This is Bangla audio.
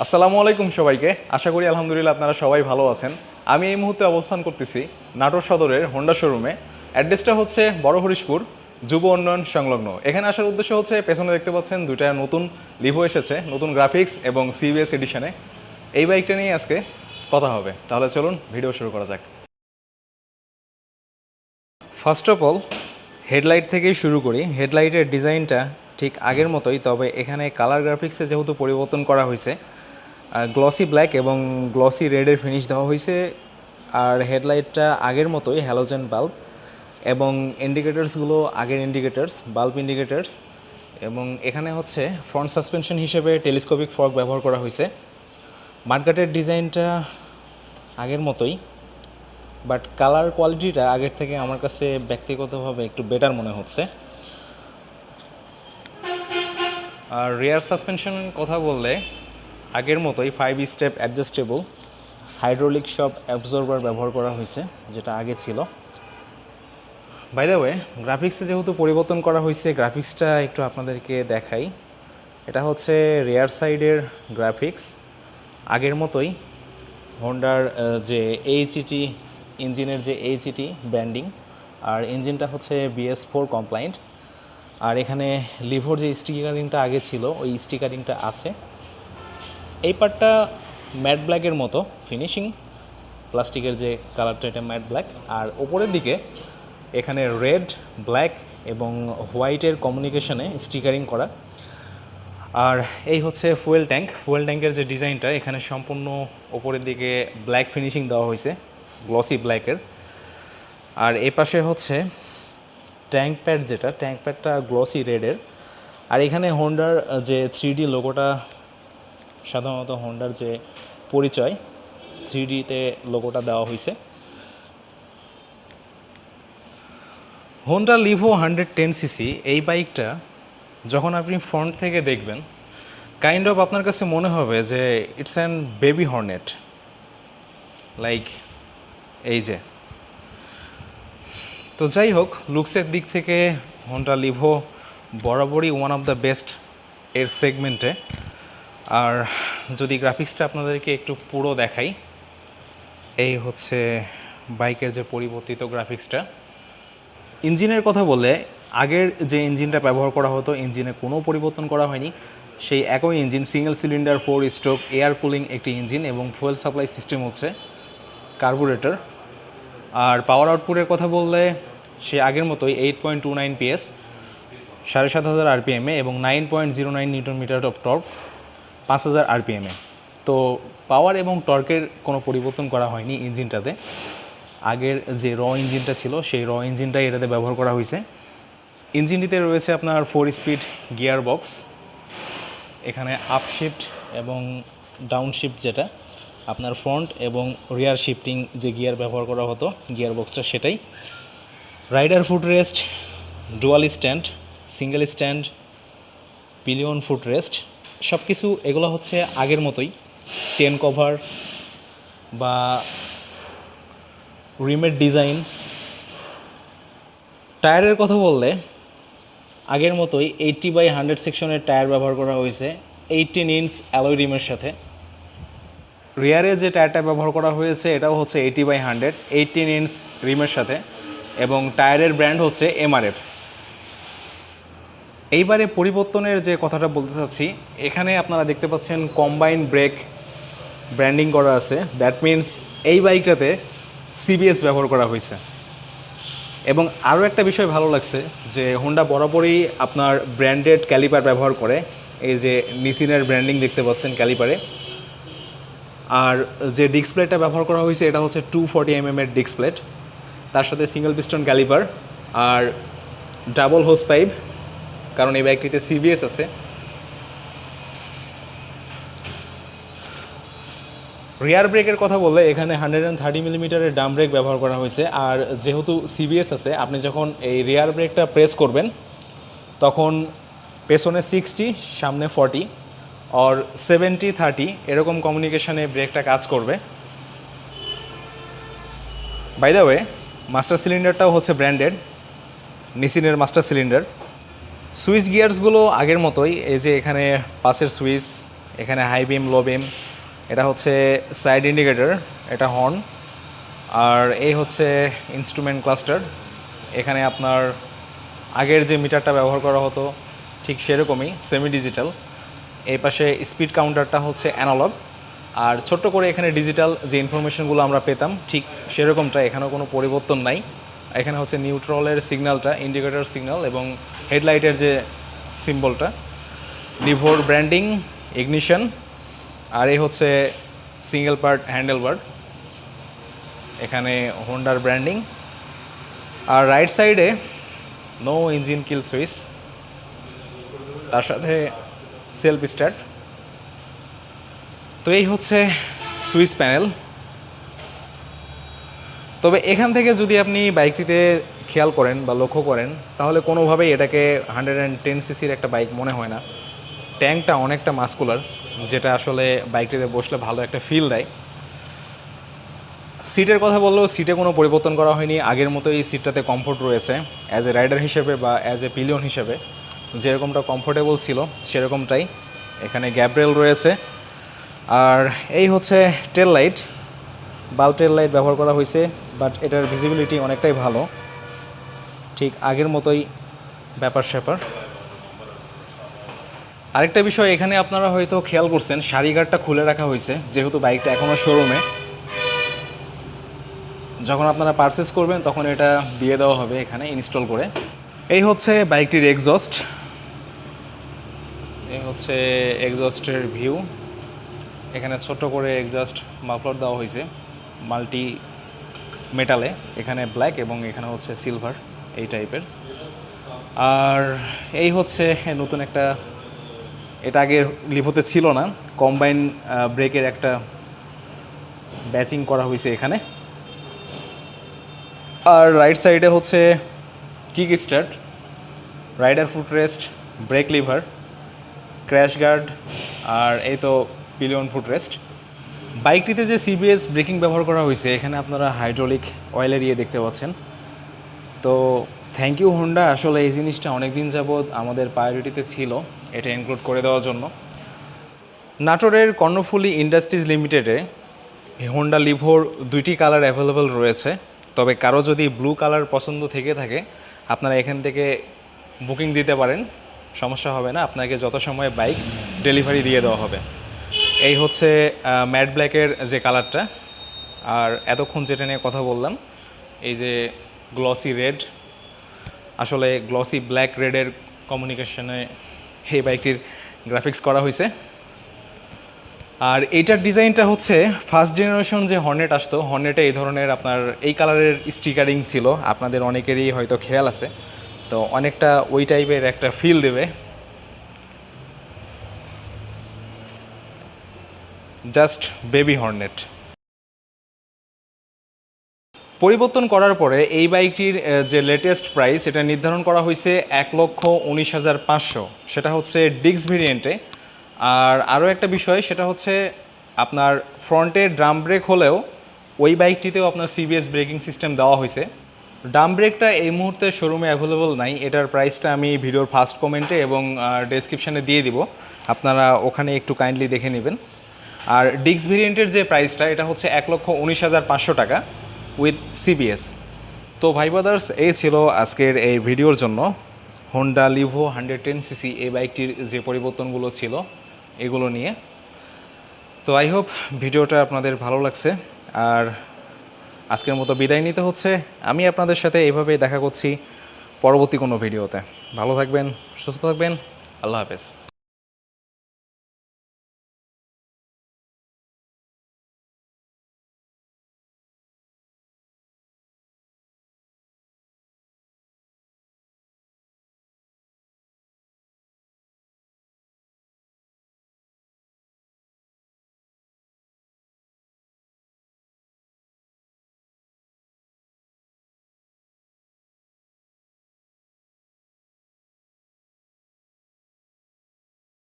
আসসালামু আলাইকুম সবাইকে। আশা করি আলহামদুলিল্লাহ আপনারা সবাই ভালো আছেন। আমি এই মুহূর্তে অবস্থান করতেছি নাটোর সদরের হোন্ডা শোরুমে। অ্যাড্রেসটা হচ্ছে বড় হরিশপুর যুব উন্নয়ন সংলগ্ন। এখানে আসার উদ্দেশ্য হচ্ছে পেছনে দেখতে পাচ্ছেন দুইটা নতুন লিভো এসেছে, নতুন গ্রাফিক্স এবং সিবিএস এডিশনে। এই বাইকটা নিয়ে আজকে কথা হবে, তাহলে চলুন ভিডিও শুরু করা যাক। ফার্স্ট অফ অল হেডলাইট থেকেই শুরু করি। হেডলাইটের ডিজাইনটা ঠিক আগের মতোই, তবে এখানে কালার গ্রাফিক্সে যেহেতু পরিবর্তন করা হয়েছে, গ্লসি ব্ল্যাক এবং গ্লসি রেডের ফিনিশ দেওয়া হয়েছে। আর হেডলাইটটা আগের মতোই হ্যালোজেন বাল্ব, এবং ইন্ডিকেটার্সগুলো আগের ইন্ডিকেটার্স, বাল্ব ইন্ডিকেটার্স। এবং এখানে হচ্ছে ফ্রন্ট সাসপেনশন হিসেবে টেলিস্কোপিক ফর্ক ব্যবহার করা হয়েছে। মাঠগাটের ডিজাইনটা আগের মতোই, বাট কালার কোয়ালিটিটা আগের থেকে আমার কাছে ব্যক্তিগতভাবে একটু বেটার মনে হচ্ছে। আর রিয়ার সাসপেনশনের কথা বললে আগের মতোই 5 স্টেপ অ্যাডজাস্টেবল হাইড্রোলিক সব অ্যাবজর্বার ব্যবহার করা হয়েছে, যেটা আগে ছিল। বাই দ্য ওয়ে, গ্রাফিক্সে যেহেতু পরিবর্তন করা হয়েছে, গ্রাফিক্সটা একটু আপনাদেরকে দেখাই। এটা হচ্ছে রিয়ার সাইডের গ্রাফিক্স, আগের মতোই হোন্ডার যে এইচইটি ইঞ্জিনের যে এইচইটি ব্র্যান্ডিং, আর ইঞ্জিনটা হচ্ছে BS4 কমপ্লায়েন্ট। আর এখানে লিভোর যে স্টিকারিংটা আগে ছিল ওই স্টিকারিংটা আছে। এই পার্টটা ম্যাট ব্ল্যাকের মতো ফিনিশিং, প্লাস্টিকের যে কালারটা এটা ম্যাট ব্ল্যাক। আর ওপরের দিকে এখানে রেড, ব্ল্যাক এবং হোয়াইটের কমিউনিকেশনে স্টিকারিং করা। আর এই হচ্ছে ফুয়েল ট্যাঙ্ক। ফুয়েল ট্যাঙ্কের যে ডিজাইনটা এখানে সম্পূর্ণ ওপরের দিকে ব্ল্যাক ফিনিশিং দেওয়া হয়েছে, গ্লসি ব্ল্যাকের। আর এই পাশে হচ্ছে ট্যাঙ্ক প্যাড, যেটা ট্যাঙ্ক প্যাডটা গ্লসি রেডের। আর এখানে হোন্ডার যে 3D লোগোটা, সাধারণত হোন্ডার যে পরিচয় 3Dতে লোগোটা দেওয়া হয়েছে। হোন্ডা লিভো 110cc এই বাইকটা যখন আপনি ফ্রন্ট থেকে দেখবেন, কাইন্ড অফ আপনার কাছে মনে হবে যে it's an baby Hornet, like এই যে। তো যাই হোক, লুকসের দিক থেকে হোন্ডা লিভো বরাবরই ওয়ান অফ দ্য বেস্ট এর সেগমেন্টে। আর যদি গ্রাফিক্সটা আপনাদেরকে একটু পুরো দেখাই, এই হচ্ছে বাইকের যে পরিবর্তিত গ্রাফিক্সটা। ইঞ্জিনের কথা বললে আগের যে ইঞ্জিনটা ব্যবহার করা হতো, ইঞ্জিনে কোনো পরিবর্তন করা হয়নি। সেই একই engine, single cylinder 4 stroke air cooling একটি ইঞ্জিন, এবং ফুয়েল সাপ্লাই সিস্টেম হচ্ছে কার্বুরেটর। আর পাওয়ার আউটপুটের কথা বললে সে আগের মতোই 8.29 PS, 7,500 RPM-এ এবং 9.09 নিউটন মিটার অফ টর্ক, 5,000 RPM-এ। তো পাওয়ার এবং টর্কের কোনো পরিবর্তন করা হয়নি ইঞ্জিনটাতে। আগের যে র ইঞ্জিনটা ছিল সেই র ইঞ্জিনটাই এটাতে ব্যবহার করা হয়েছে। ইঞ্জিনটিতে রয়েছে আপনার 4 স্পিড গিয়ার বক্স। এখানে আপ শিফট এবং ডাউন শিফট, যেটা আপনার ফ্রন্ট এবং রিয়ার শিফটিং যে গিয়ার ব্যবহার করা হতো গিয়ার বক্সটা, সেটাই। Rider foot rest, dual stand, single stand, pillion foot rest, সব কিছু এগুলো হচ্ছে আগের মতোই। চেন কভার বা রিমের ডিজাইন। টায়ারের কথা বললে আগের মতোই 80/100 সেকশনের টায়ার ব্যবহার করা হয়েছে 18 ইঞ্চ অ্যালয় রিমের সাথে। রিয়ারে যে টায়ারটা ব্যবহার করা হয়েছে এটাও হচ্ছে 80/100 18 ইঞ্চ রিমের সাথে, এবং টায়ারের ব্র্যান্ড হচ্ছে MRF। এইবারে পরিবর্তনের যে কথাটা বলতে চাচ্ছি, এখানে আপনারা দেখতে পাচ্ছেন কম্বাইন ব্রেক ব্র্যান্ডিং করা আছে। দ্যাট মিনস এই বাইকটাতে CBS ব্যবহার করা হয়েছে। এবং আরও একটা বিষয় ভালো লাগছে যে হোন্ডা বরাবরই আপনার ব্র্যান্ডেড ক্যালিপার ব্যবহার করে। এই যে নিসিনের ব্র্যান্ডিং দেখতে পাচ্ছেন ক্যালিপারে। আর যে ডিস্ক প্লেটটা ব্যবহার করা হয়েছে এটা হচ্ছে 240 mm-এর ডিস্ক প্লেট, তার সাথে সিঙ্গেল পিস্টন ক্যালিপার আর ডাবল হোস পাইপ, কারণ এই বাইকটিতে CBS আছে। রিয়ার ব্রেকের কথা বললে এখানে 130 mm-এর ডাম ব্রেক ব্যবহার করা হয়েছে। আর যেহেতু CBS আছে, আপনি যখন এই রিয়ার ব্রেকটা প্রেস করবেন তখন পেছনে 60, সামনে 40 আর 70-30 এরকম কমিউনিকেশনে ব্রেকটা কাজ করবে। বাই দ্য ওয়ে, মাস্টার সিলিন্ডারটাও হচ্ছে ব্র্যান্ডেড, নিসিনের মাস্টার সিলিন্ডার। সুইচ গিয়ার্সগুলো আগের মতোই, এই যে এখানে পাশের সুইচ এখানে হাই বিম, লো বিম, এটা হচ্ছে সাইড ইন্ডিকেটর, এটা হর্ন, আর এই হচ্ছে ইনস্ট্রুমেন্ট ক্লাস্টার। এখানে আপনার আগের যে মিটারটা ব্যবহার করা হতো ঠিক সেরকমই সেমি ডিজিটাল। এই পাশে স্পিড কাউন্টারটা হচ্ছে অ্যানালগ, আর ছোট্ট করে এখানে ডিজিটাল যে ইনফরমেশনগুলো আমরা পেতাম ঠিক সেরকমটা, এখানেও কোনো পরিবর্তন নাই। এখানে হচ্ছে নিউট্রালের সিগন্যালটা, ইন্ডিকেটর সিগন্যাল এবং হেডলাইটের যে সিম্বলটা, লিভোর ব্র্যান্ডিং, ইগনিশন, আর এই হচ্ছে সিঙ্গেল পার্ট হ্যান্ডেল বার, এখানে হোন্ডার ব্র্যান্ডিং। আর রাইট সাইডে নো ইঞ্জিন কিল সুইচ, তার সাথে সেলফ স্টার্ট। তো এই হচ্ছে সুইচ প্যানেল। তবে এখান থেকে যদি আপনি বাইকটিতে খেয়াল করেন বা লক্ষ্য করেন তাহলে কোনোভাবেই এটাকে 110cc একটা বাইক মনে হয় না। ট্যাঙ্কটা অনেকটা মাস্কুলার, যেটা আসলে বাইকটিতে বসলে ভালো একটা ফিল দেয়। সিটের কথা বললেও সিটে কোনো পরিবর্তন করা হয়নি, আগের মতোই সিটটাতে কমফোর্ট রয়েছে। অ্যাজ এ রাইডার হিসেবে বা অ্যাজ এ পিলিয়ন হিসেবে যেরকমটা কমফোর্টেবল ছিল সেরকমটাই। এখানে গ্যাপ রেল রয়েছে। আর এই হচ্ছে টেল লাইট, বাল্ব টেল লাইট ব্যবহার করা হয়েছে, বাট এটার ভিজিবিলিটি অনেকটাই ভালো, ঠিক আগের মতোই ব্যাপার স্যাপার। আরেকটা বিষয় এখানে আপনারা হয়তো খেয়াল করছেন, সারি গার্ডটা খুলে রাখা হয়েছে, যেহেতু বাইকটা এখনও শোরুমে। যখন আপনারা পারচেস করবেন তখন এটা দিয়ে দেওয়া হবে এখানে ইনস্টল করে। এই হচ্ছে বাইকটির এক্সস্ট, এই হচ্ছে এক্সস্টের ভিউ। এখানে ছোট করে এক্সস্ট মাফলার দেওয়া হয়েছে মাল্টি মেটালে, এখানে ব্ল্যাক এবং এখানে হচ্ছে সিলভার এই টাইপের। আর এই হচ্ছে নতুন একটা, এটা আগে লিভোতে ছিল না, কম্বাইন ব্রেকের একটা ব্যাচিং করা হয়েছে এখানে। আর রাইট সাইডে হচ্ছে kick start, rider footrest, brake lever, crash guard, আর এই তো পিলিয়ন ফুটরেস্ট। বাইকটিতে যে সিবিএস ব্রেকিং ব্যবহার করা হয়েছে এখানে আপনারা হাইড্রোলিক অয়েলের ইয়ে দেখতে পাচ্ছেন। তো থ্যাংক ইউ হোন্ডা, আসলে এই জিনিসটা অনেক দিন যাবৎ আমাদের প্রায়োরিটিতে ছিল, এটা ইনক্লুড করে দেওয়ার জন্য। নাটোরের কর্ণফুলি ইন্ডাস্ট্রিজ লিমিটেডে হোন্ডা লিভোর 2টি কালার অ্যাভেলেবেল রয়েছে। তবে কারো যদি ব্লু কালার পছন্দ থেকে থাকে আপনারা এখান থেকে বুকিং দিতে পারেন, সমস্যা হবে না, আপনাকে যত সময় বাইক ডেলিভারি দিয়ে দেওয়া হবে। এই হচ্ছে ম্যাট ব্ল্যাকের যে কালারটা। আর এতক্ষণ যেটা নিয়ে কথা বললাম, এই যে গ্লসি রেড, আসলে গ্লসি ব্ল্যাক রেডের কমিউনিকেশনে এই বাইকটির গ্রাফিক্স করা হয়েছে। আর এইটার ডিজাইনটা হচ্ছে ফার্স্ট জেনারেশন যে হর্নেট আসতো, হর্নেটে এই ধরনের আপনার এই কালারের স্টিকারিং ছিল, আপনাদের অনেকেরই হয়তো খেয়াল আছে। তো অনেকটা ওই টাইপের একটা ফিল দেবে, জাস্ট বেবি হর্নেট। পরিবর্তন করার পরে এই বাইকটির যে লেটেস্ট প্রাইস এটা নির্ধারণ করা হয়েছে 1,19,500, সেটা হচ্ছে ডিক্স ভেরিয়েন্টে। আর আরও একটা বিষয় সেটা হচ্ছে আপনার ফ্রন্টে ড্রাম ব্রেক হলেও ওই বাইকটিতেও আপনার সিবিএস ব্রেকিং সিস্টেম দেওয়া হয়েছে। ড্রাম ব্রেকটা এই মুহূর্তে শোরুমে অ্যাভেলেবল নাই, এটার প্রাইসটা আমি ভিডিওর ফার্স্ট কমেন্টে এবং ডেসক্রিপশানে দিয়ে দিব, আপনারা ওখানে একটু কাইন্ডলি দেখে নেবেন। আর ডিক্স ভেরিয়েন্টের যে প্রাইসটা এটা হচ্ছে 1,19,500 টাকা উইথ সিবিএস। তো ভাই ব্রাদার্স, এই ছিল আজকের এই ভিডিওর জন্য হোন্ডা লিভো 110cc এই বাইকটির যে পরিবর্তনগুলো ছিল এগুলো নিয়ে। তো আই হোপ ভিডিওটা আপনাদের ভালো লাগছে। আর আজকের মতো বিদায় নিতে হচ্ছে, আমি আপনাদের সাথে এইভাবেই দেখা করছি পরবর্তী কোনো ভিডিওতে। ভালো থাকবেন, সুস্থ থাকবেন, আল্লাহ হাফেজ।